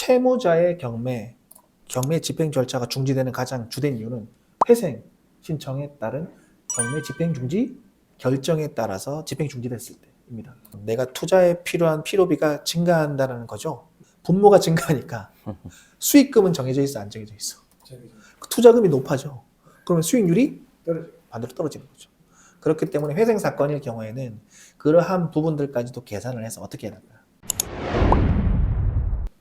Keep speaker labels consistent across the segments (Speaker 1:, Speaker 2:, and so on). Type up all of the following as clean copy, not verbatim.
Speaker 1: 채무자의 경매 집행 절차가 중지되는 가장 주된 이유는 회생 신청에 따른 경매 집행 중지 결정에 따라서 집행 중지됐을 때입니다. 내가 투자에 필요한 필요비가 증가한다는 거죠. 분모가 증가하니까 수익금은 정해져 있어, 안 정해져 있어? 투자금이 높아져. 그러면 수익률이 반대로 떨어지는 거죠. 그렇기 때문에 회생 사건일 경우에는 그러한 부분들까지도 계산을 해서 어떻게 해야 될까요?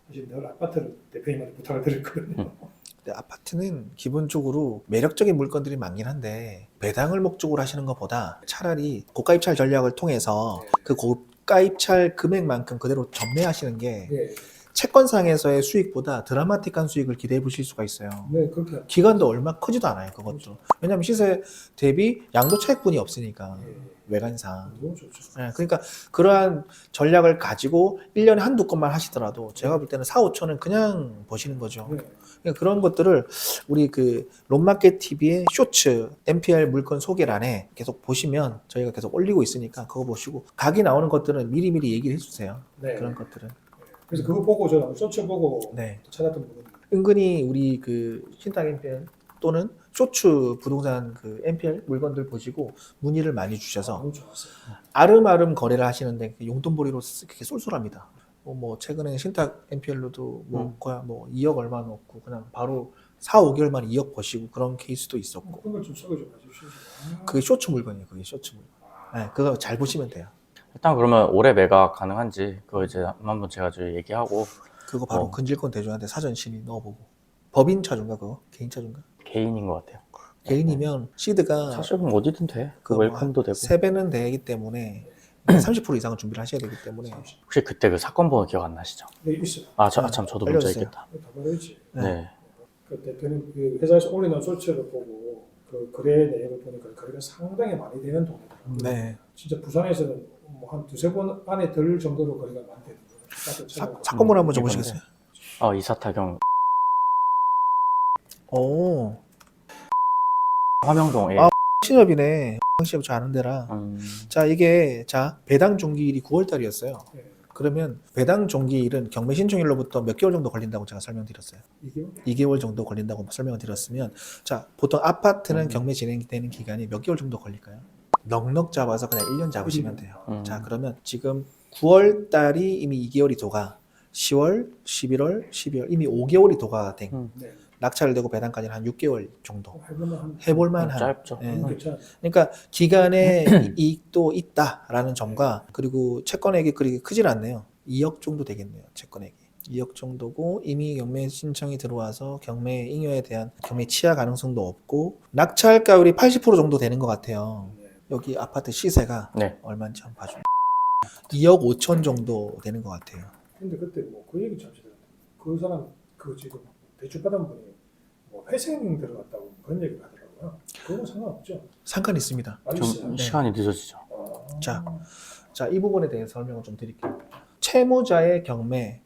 Speaker 2: 사실 내가 아파트를 대표님한테 부탁을 드렸거든요.
Speaker 1: 근데 아파트는 기본적으로 매력적인 물건들이 많긴 한데 배당을 목적으로 하시는 것보다 차라리 고가입찰 전략을 통해서 그 고가입찰 금액만큼 그대로 전매하시는 게
Speaker 2: 네,
Speaker 1: 채권상에서의 수익보다 드라마틱한 수익을 기대해 보실 수가 있어요.
Speaker 2: 네 그렇게 합니다.
Speaker 1: 기간도 얼마 크지도 않아요, 그것도. 왜냐하면 시세 대비 양도 차익분이 없으니까, 외관상.
Speaker 2: 너무 좋죠.
Speaker 1: 네, 그러니까 그러한 전략을 가지고 1년에 한두 건만 하시더라도 제가 볼 때는 4, 5천은 그냥 버시는 거죠.
Speaker 2: 네.
Speaker 1: 그러니까 그런 것들을 우리 그 롯마켓 TV의 쇼츠 NPR 물건 소개란에 계속 보시면 저희가 계속 올리고 있으니까 그거 보시고 각이 나오는 것들은 미리미리 얘기를 해주세요.
Speaker 2: 네.
Speaker 1: 그런 것들은.
Speaker 2: 그래서 그거 보고 저는 쇼츠 보고
Speaker 1: 네.
Speaker 2: 찾았던 부분.
Speaker 1: 은근히 우리 그 신탁 NPL 또는 쇼츠 부동산 그 NPL 물건들 보시고 문의를 많이 주셔서
Speaker 2: 너무 좋았어요.
Speaker 1: 아름아름 거래를 하시는데 용돈벌이로 그렇게 쏠쏠합니다. 뭐 최근에 신탁 NPL로도 뭐 거의 뭐 2억 얼마 넣고 그냥 바로 4, 5개월 만에 2억 버시고 그런 케이스도 있었고.
Speaker 2: 그런 걸좀 소개 좀 해주시죠.
Speaker 1: 그게 쇼츠 물건이에요. 그게 쇼츠 물건. 네, 그거 잘 보시면 돼요.
Speaker 3: 일단 그러면 올해 매각 가능한지 그거 이제 한번 제가 좀 얘기하고.
Speaker 1: 그거 바로 근질권 대주한테 사전 심의 넣어보고. 법인 차주인가 그거? 개인 차주인가?
Speaker 3: 개인인 것 같아요.
Speaker 1: 개인이면 시드가
Speaker 3: 사실 그럼 어디든 돼. 그 웰컴도 되고.
Speaker 1: 3배는 되기 때문에 30% 이상은 준비를 하셔야 되기 때문에.
Speaker 3: 혹시 그때 그 사건 번호 기억 안 나시죠?
Speaker 2: 네 있어요.
Speaker 3: 참 저도 문자
Speaker 1: 알려주세요.
Speaker 3: 있겠다.
Speaker 2: 다 말했지.
Speaker 3: 네.
Speaker 2: 그 대표님 그 회사에서 올리는 쇼츠를 보고 그 거래 내역을 보니까 거래가 상당히 많이 되는 동네더라고요.
Speaker 1: 네.
Speaker 2: 진짜 부산에서는 뭐 한 두세 번 안에 들 정도로 거래가 많대요.
Speaker 1: 사건번호 한번 줘보시겠어요?
Speaker 3: 이사타경
Speaker 1: 오,
Speaker 3: 화명동. 예.
Speaker 1: 신협이네. 신협 저 아는 데라. 자, 이게 배당 종기일이 9월달이었어요.
Speaker 2: 네.
Speaker 1: 그러면 배당 종기일은 경매 신청일로부터 몇 개월 정도 걸린다고 제가 설명드렸어요.
Speaker 2: 2개월?
Speaker 1: 2개월 정도 걸린다고 설명을 드렸으면, 자, 보통 아파트는 경매 진행되는 기간이 몇 개월 정도 걸릴까요? 넉넉 잡아서 그냥 1년 잡으시면 돼요. 자, 그러면 지금 9월 달이 이미 2개월이 도가, 10월, 11월, 12월 이미 5개월이 도가 된
Speaker 2: 네.
Speaker 1: 낙찰을 되고 배당까지는 한 6개월 정도
Speaker 2: 해볼만
Speaker 1: 해볼만한.
Speaker 3: 짧죠.
Speaker 1: 예.
Speaker 2: 괜찮아.
Speaker 1: 그러니까 기간에 이익도 있다라는 점과 그리고 채권액이 그렇게 크질 않네요. 2억 정도 되겠네요. 채권액이 2억 정도고 이미 경매 신청이 들어와서 경매 잉여에 대한 경매 취하 가능성도 없고 낙찰가율이 80% 정도 되는 것 같아요. 여기 아파트 시세가
Speaker 3: 네.
Speaker 1: 얼마인지 한번 봐줘요. 2억 5천 정도 되는 것 같아요.
Speaker 2: 근데 그때 뭐 그 얘기 잠시 들었는데 그 사람 그 지금 대출 받은 분이 뭐 회생 들어갔다고 그런 얘기를 하더라고요. 그건 상관없죠?
Speaker 1: 상관 있습니다.
Speaker 3: 좀 시간이 늦어지죠.
Speaker 1: 자, 이 부분에 대해서 설명을 좀 드릴게요. 채무자의 경매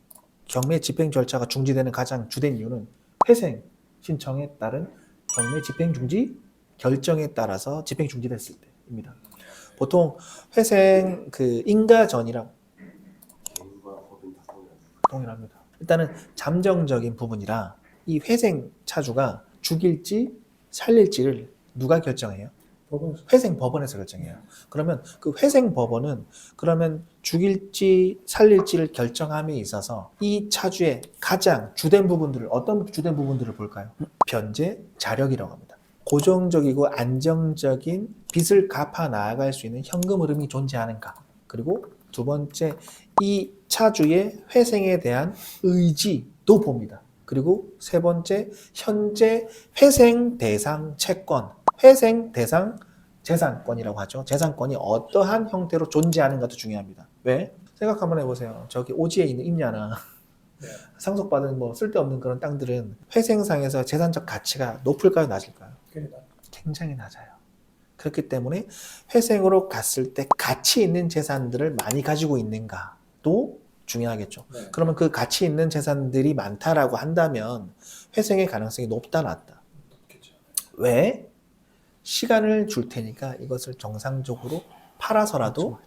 Speaker 1: 집행 절차가 중지되는 가장 주된 이유는 회생 신청에 따른 경매 집행 중지 결정에 따라서 집행 중지됐을 때입니다. 보통 회생 그 인가 전이랑 동일합니다. 일단은 잠정적인 부분이라 이 회생 차주가 죽일지 살릴지를 누가 결정해요? 회생 법원에서 결정해요. 그러면 그 회생 법원은 그러면 죽일지 살릴지를 결정함에 있어서 이 차주의 가장 주된 부분들을 어떤 주된 부분들을 볼까요? 변제 자력이라고 합니다. 고정적이고 안정적인 빚을 갚아 나아갈 수 있는 현금 흐름이 존재하는가. 그리고 두 번째, 이 차주의 회생에 대한 의지도 봅니다. 그리고 세 번째, 현재 회생 대상 채권, 회생 대상 재산권이라고 하죠. 재산권이 어떠한 형태로 존재하는가도 중요합니다. 왜? 생각 한번 해보세요. 저기 오지에 있는 임야나 상속받은 뭐 쓸데없는 그런 땅들은 회생상에서 재산적 가치가 높을까요? 낮을까요? 굉장히 낮아요. 그렇기 때문에 회생으로 갔을 때 가치 있는 재산들을 많이 가지고 있는가도 중요하겠죠.
Speaker 2: 네.
Speaker 1: 그러면 그 가치 있는 재산들이 많다라고 한다면 회생의 가능성이 높다 낮다.
Speaker 2: 높겠죠.
Speaker 1: 왜? 시간을 줄 테니까 이것을 정상적으로 팔아서라도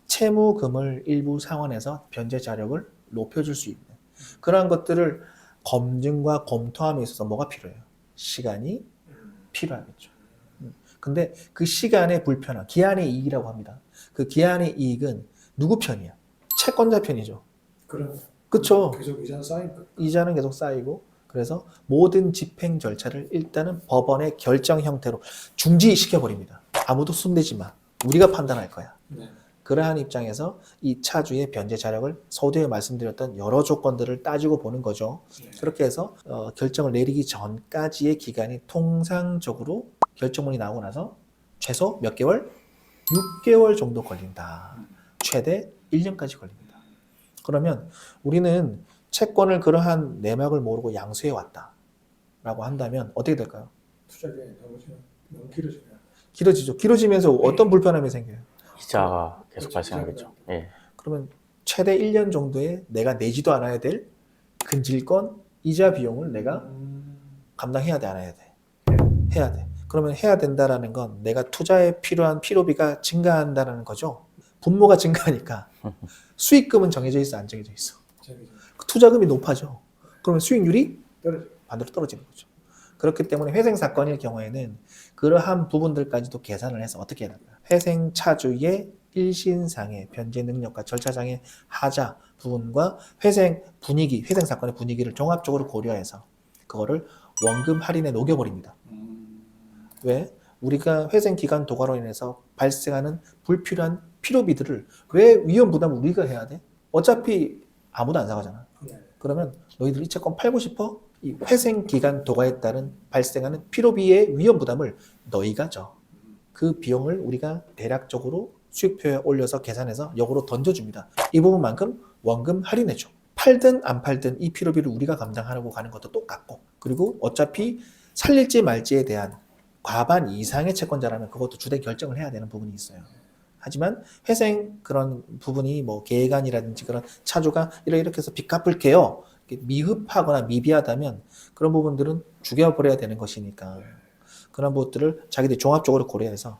Speaker 1: 채무금을 일부 상환해서 변제 자력을 높여줄 수 있는. 그러한 것들을 검증과 검토함에 있어서 뭐가 필요해요? 시간이 필요하겠죠. 근데 그 시간의 불편함, 기한의 이익이라고 합니다. 그 기한의 이익은 누구 편이야? 채권자 편이죠.
Speaker 2: 그런
Speaker 1: 그쵸?
Speaker 2: 계속 이자는 쌓이니까.
Speaker 1: 이자는 계속 쌓이고, 그래서 모든 집행 절차를 일단은 법원의 결정 형태로 중지시켜버립니다. 아무도 손대지 마. 우리가 판단할 거야.
Speaker 2: 네.
Speaker 1: 그러한 입장에서 이 차주의 변제 자력을 서두에 말씀드렸던 여러 조건들을 따지고 보는 거죠.
Speaker 2: 네.
Speaker 1: 그렇게 해서 결정을 내리기 전까지의 기간이 통상적으로 결정문이 나오고 나서 최소 몇 개월? 6개월 정도 걸린다. 최대 1년까지 걸립니다. 그러면 우리는 채권을 그러한 내막을 모르고 양수해 왔다 라고 한다면 어떻게 될까요?
Speaker 2: 투자 기간이 너무 길어지면
Speaker 1: 길어지죠. 길어지면서 어떤 불편함이 생겨요?
Speaker 3: 이자가 계속
Speaker 2: 그렇죠.
Speaker 3: 발생하겠죠. 예.
Speaker 1: 그러면 최대 1년 정도에 내가 내지도 않아야 될 근질권 이자 비용을 내가 감당해야 돼, 안 해야 돼? 해야 돼. 그러면 해야 된다라는 건 내가 투자에 필요한 필요비가 증가한다는 거죠. 분모가 증가하니까 수익금은 정해져 있어, 안 정해져 있어? 투자금이 높아져. 그러면 수익률이
Speaker 2: 떨어지고.
Speaker 1: 반대로 떨어지는 거죠. 그렇기 때문에 회생 사건일 경우에는 그러한 부분들까지도 계산을 해서 어떻게 해야 될까요? 회생 차주의 일신상의 변제 능력과 절차상의 하자 부분과 회생 분위기, 회생 사건의 분위기를 종합적으로 고려해서 그거를 원금 할인에 녹여버립니다. 왜? 우리가 회생 기간 도과로 인해서 발생하는 불필요한 필요비들을 왜 위험 부담을 우리가 해야 돼? 어차피 아무도 안 사가잖아.
Speaker 2: 네.
Speaker 1: 그러면 너희들 이 채권 팔고 싶어? 이 회생 기간 도과에 따른 발생하는 필요비의 위험 부담을 너희가 져. 그 비용을 우리가 대략적으로 수익표에 올려서 계산해서 역으로 던져줍니다. 이 부분만큼 원금 할인해줘. 팔든 안 팔든 이 필요비를 우리가 감당하려고 가는 것도 똑같고, 그리고 어차피 살릴지 말지에 대한 과반 이상의 채권자라면 그것도 주된 결정을 해야 되는 부분이 있어요. 하지만 회생 그런 부분이 뭐 계간이라든지 그런 차주가 이렇게 해서 빚 갚을게요. 미흡하거나 미비하다면 그런 부분들은 죽여버려야 되는 것이니까 그런 부분들을 자기들이 종합적으로 고려해서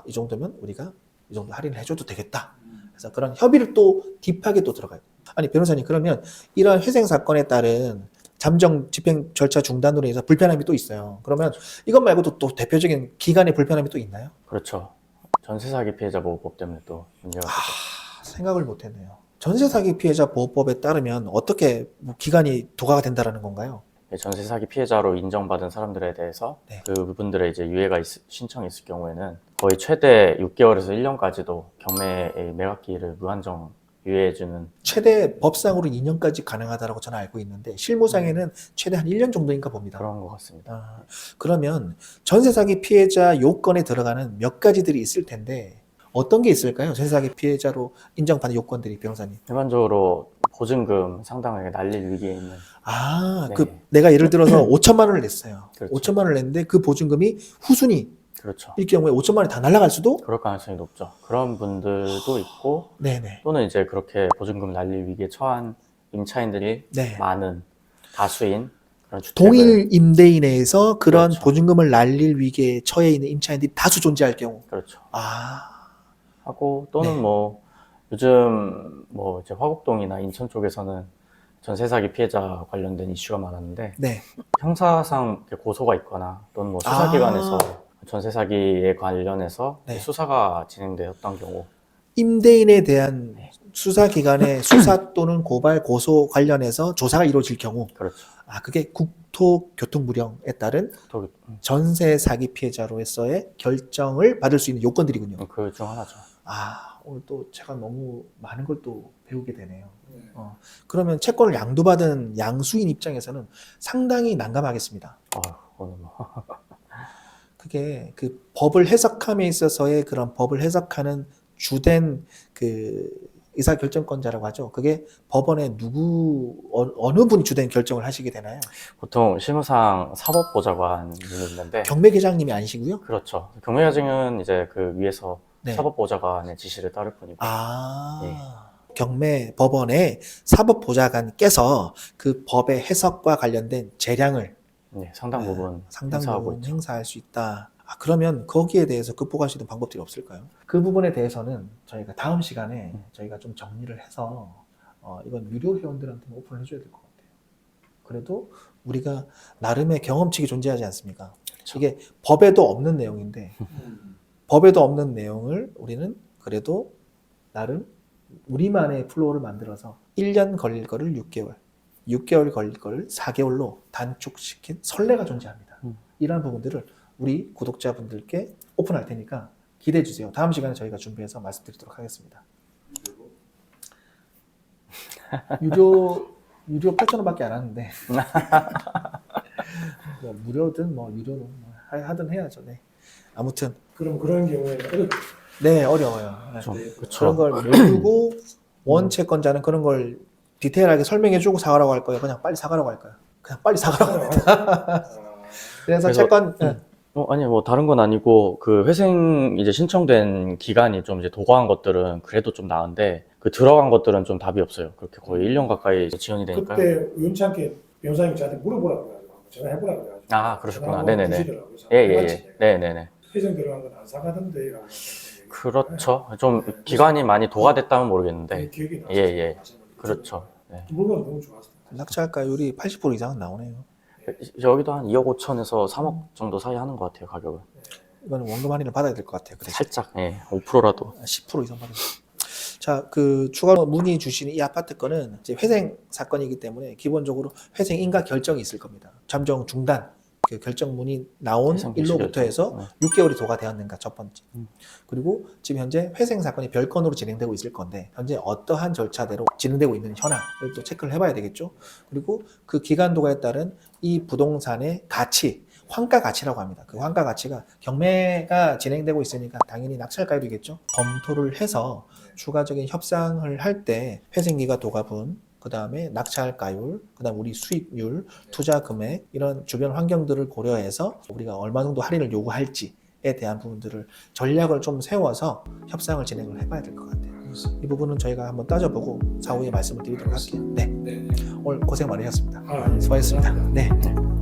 Speaker 1: 이 정도면 우리가 이 정도 할인을 해줘도 되겠다. 그래서 그런 협의를 또 딥하게 또 들어가요. 아니 변호사님, 그러면 이러한 회생 사건에 따른 잠정 집행 절차 중단으로 인해서 불편함이 또 있어요. 그러면 이것 말고도 또 대표적인 기간의 불편함이 또 있나요?
Speaker 3: 그렇죠. 전세 사기 피해자 보호법 때문에 또 문제가 되죠.
Speaker 1: 생각을 못했네요. 전세 사기 피해자 보호법에 따르면 어떻게 뭐 기간이 도과가 된다라는 건가요?
Speaker 3: 전세 사기 피해자로 인정받은 사람들에 대해서
Speaker 1: 네.
Speaker 3: 그분들의 이제 유예가 신청이 있을 경우에는 거의 최대 6개월에서 1년까지도 경매의 매각기일을 무한정 유예해주는.
Speaker 1: 최대 법상으로 2년까지 가능하다고 저는 알고 있는데 실무상에는 최대 한 1년 정도인가 봅니다.
Speaker 3: 그런 것 같습니다.
Speaker 1: 그러면 전세 사기 피해자 요건에 들어가는 몇 가지들이 있을 텐데 어떤 게 있을까요? 전세 사기 피해자로 인정받는 요건들이, 변호사님.
Speaker 3: 일반적으로 보증금 상당하게 날릴 위기에 있는. 네.
Speaker 1: 내가 예를 들어서 5천만 원을 냈어요.
Speaker 3: 그렇죠.
Speaker 1: 5천만 원을 냈는데 그 보증금이 후순위일
Speaker 3: 그렇죠.
Speaker 1: 경우에 5천만 원이 다 날아갈 수도?
Speaker 3: 그럴 가능성이 높죠. 그런 분들도 있고,
Speaker 1: 네네.
Speaker 3: 또는 이제 그렇게 보증금 날릴 위기에 처한 임차인들이
Speaker 1: 네.
Speaker 3: 많은 다수인 그런 주택을.
Speaker 1: 동일 임대인에서 그런
Speaker 3: 그렇죠.
Speaker 1: 보증금을 날릴 위기에 처해 있는 임차인들이 다수 존재할 경우.
Speaker 3: 그렇죠.
Speaker 1: 네.
Speaker 3: 하고 또는 뭐 요즘 뭐 이제 화곡동이나 인천 쪽에서는 전세 사기 피해자 관련된 이슈가 많았는데
Speaker 1: 네.
Speaker 3: 형사상 이렇게 고소가 있거나 또는 뭐 수사기관에서 전세 사기에 관련해서
Speaker 1: 네.
Speaker 3: 수사가 진행되었던 경우,
Speaker 1: 임대인에 대한 수사기관의 수사 또는 고발, 고소 관련해서 조사가 이루어질 경우,
Speaker 3: 그렇죠.
Speaker 1: 그게 국토교통부령에 따른 전세 사기 피해자로서의 결정을 받을 수 있는 요건들이군요.
Speaker 3: 그 중 하나죠.
Speaker 1: 오늘 또 제가 너무 많은 걸 또 배우게 되네요.
Speaker 2: 네.
Speaker 1: 그러면 채권을 양도받은 양수인 입장에서는 상당히 난감하겠습니다.
Speaker 3: 오늘 뭐
Speaker 1: 그게 그 법을 해석함에 있어서의 그런 법을 해석하는 주된 그 의사결정권자라고 하죠. 그게 법원의 어느 분이 주된 결정을 하시게 되나요?
Speaker 3: 보통 실무상 사법보좌관이 있는데,
Speaker 1: 경매계장님이 아니시고요.
Speaker 3: 그렇죠. 경매과정은 이제 그 위에서
Speaker 1: 네.
Speaker 3: 사법보좌관의 지시를 따를 뿐이고.
Speaker 1: 네. 경매 법원의 사법보좌관께서 그 법의 해석과 관련된 재량을
Speaker 3: 네, 상당 부분
Speaker 1: 상당
Speaker 3: 행사하고
Speaker 1: 부분
Speaker 3: 있죠.
Speaker 1: 행사할 수 있다. 그러면 거기에 대해서 극복할 수 있는 방법들이 없을까요? 그 부분에 대해서는 저희가 다음 시간에 저희가 좀 정리를 해서 이건 유료 회원들한테 오픈을 해줘야 될 것 같아요. 그래도 우리가 나름의 경험칙이 존재하지 않습니까? 이게 법에도 없는 내용인데 법에도 없는 내용을 우리는 그래도 나름 우리만의 플로우를 만들어서 1년 걸릴 거를 6개월, 6개월 걸릴 거를 4개월로 단축시킨 선례가 존재합니다. 이러한 부분들을 우리 구독자분들께 오픈할 테니까 기대해 주세요. 다음 시간에 저희가 준비해서 말씀드리도록 하겠습니다. 유료 8,000원밖에 안 하는데 뭐 무료든 뭐 유료든 뭐 하든 해야죠. 네. 아무튼
Speaker 2: 그럼 그런 경우에는
Speaker 1: 네 어려워요. 네.
Speaker 3: 그렇죠.
Speaker 1: 그런 걸 모르고 원채권자는 그런 걸 디테일하게 설명해주고 사가라고 할 거예요. 그냥 빨리 사가라고 할 거예요. 그냥 빨리 사가라고. 그래서
Speaker 3: 그래서,
Speaker 1: 채권
Speaker 3: 아니 뭐 다른 건 아니고 그 회생 이제 신청된 기간이 좀 이제 도과한 것들은 그래도 좀 나은데 그 들어간 것들은 좀 답이 없어요. 그렇게 거의 1년 가까이 이제 지연이 되니까.
Speaker 2: 그때 우연찮게 변호사님이 저한테 물어보라고 그래가지고 전화해보라고 그래가지고
Speaker 3: 아, 그러셨구나.
Speaker 2: 전화하고
Speaker 3: 네네네.
Speaker 2: 주시더라고요. 그래서
Speaker 3: 예예예.
Speaker 2: 해봤지.
Speaker 3: 네네네.
Speaker 2: 회생 들어간 건 안 사가던데 라고 하셨던
Speaker 3: 그렇죠. 좀 기간이 많이 도과됐다면 모르겠는데.
Speaker 2: 기억이 나요.
Speaker 3: 예. 그렇죠. 네.
Speaker 2: 물건 너무 좋았어요.
Speaker 1: 낙찰가율이 80% 이상은 나오네요.
Speaker 3: 여기도 한 2억 5천에서 3억 정도 사이 하는 것 같아요, 가격은.
Speaker 1: 이거는 원금 할인을 받아야 될 것 같아요. 그래서
Speaker 3: 살짝, 예, 5%라도.
Speaker 1: 10% 이상 받아요. 자, 그 추가로 문의 주신 이 아파트 건은 이제 회생 사건이기 때문에 기본적으로 회생 인가 결정이 있을 겁니다. 잠정 중단 그 결정 문이 나온
Speaker 3: 회생 개시
Speaker 1: 일로부터
Speaker 3: 결정.
Speaker 1: 해서
Speaker 3: 네.
Speaker 1: 6개월이 도과되었는가 첫 번째. 그리고 지금 현재 회생 사건이 별건으로 진행되고 있을 건데 현재 어떠한 절차대로 진행되고 있는 현황을 또 체크를 해봐야 되겠죠. 그리고 그 기간 도과에 따른 이 부동산의 가치, 환가 가치라고 합니다. 그 환가 가치가 경매가 진행되고 있으니까 당연히 낙찰가율이겠죠. 검토를 해서 추가적인 협상을 할 때 회생기가 도가분, 그 다음에 낙찰가율, 그 다음 우리 수익률, 투자 금액 이런 주변 환경들을 고려해서 우리가 얼마 정도 할인을 요구할지에 대한 부분들을 전략을 좀 세워서 협상을 진행을 해봐야 될 것 같아요. 이 부분은 저희가 한번 따져보고 사후에 말씀을 드리도록 할게요. 네,
Speaker 2: 네.
Speaker 1: 오늘 고생 많으셨습니다.
Speaker 2: 아, 예.
Speaker 1: 수고하셨습니다. 네.